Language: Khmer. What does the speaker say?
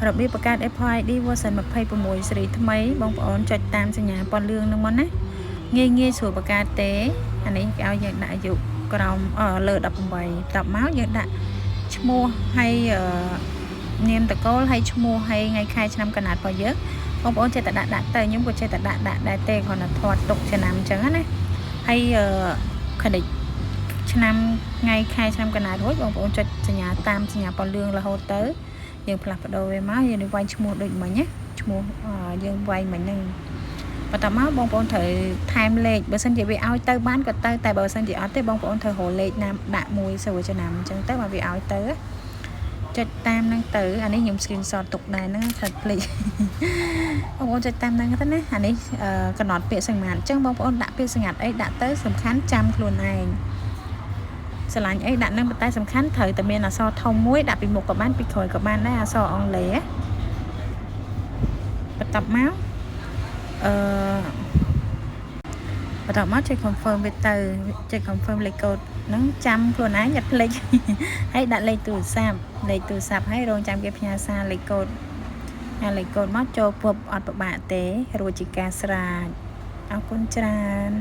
របៀបបង្កើត Apple ID version 26 សេរីថ្មីបងប្អូនចុចតាមសញ្ញាពណ៌លឿងនឹងមកណាងាយស្រួលបង្កើតទេអានេះគេឲ្យយើងដាក់អាយុក្រោមលើ18តបមកយើងដាក់ឈ្មោះហើយនាមតកូលហើយឈ្មោះហើយថ្ងៃខែឆ្នាំកណាត់របស់យើងបងប្អូនចេះតែដាក់ទៅខ្ញុំក៏ចេះតែដាក់ដែរទេគ្រាន់តែធាត់ទុកឆ្នាំអញ្ចឹងណាហើយcredit ឆ្នាំថ្ងៃខែឆ្នាំកណាត់រួចបងប្អូនចុចសញ្ញាតាមសញ្ញាពណ៌លឿងរហូតទៅយើងផ្លាស់ប្ដូរវាមកយើងនឹងវាយឈ្មោះដូចមិញណាឈ្មោះយើងវាយមិញហ្នឹងបន្ទាប់មកបងប្អូនត្រូវថែមលេខបើសិនជាវាឲ្យទៅបានក៏ទៅតែបើសិនជាអត់ទេបងប្អូនត្រូវរកលេខណាដាក់មួយស្រួលឆ្នាំអញ្ចឹងទៅមកវាឲ្យទៅចុចតាមហ្នឹងទៅអានេះខ្ញុំ screenshot ទុកដែរហ្នឹងថាភ្លេចបងប្អូនចុចតាមហ្នឹងទៅណាអានេះកំណត់ពាក្យសម្ងាត់អញ្ចឹងបងប្អូនដាក់ពាក្យសម្ងាត់អីដាក់ទៅសំខាន់ចាំខ្លួនឯងស្រឡាញ់អីដាក់នឹងតែសំខាន់ត្រូវតែមានអក្សរធំមួយដាក់ពីមុខក៏បានពីក្រោយក៏បានដែរអក្សរអង់គ្លេសបន្ទាប់មកចេះ confirm វាទៅចេះ confirm លេខកូដហ្នឹងចាំខ្លួនឯងអត់ភ្លេចហើយដាក់លេខទូរស័ព្ទហើយរងចាំគេផ្ញើសារលេខកូដមកចូលពុបអត់ពិបាកទេរួចជាការស្រាចអរគុណច្រើន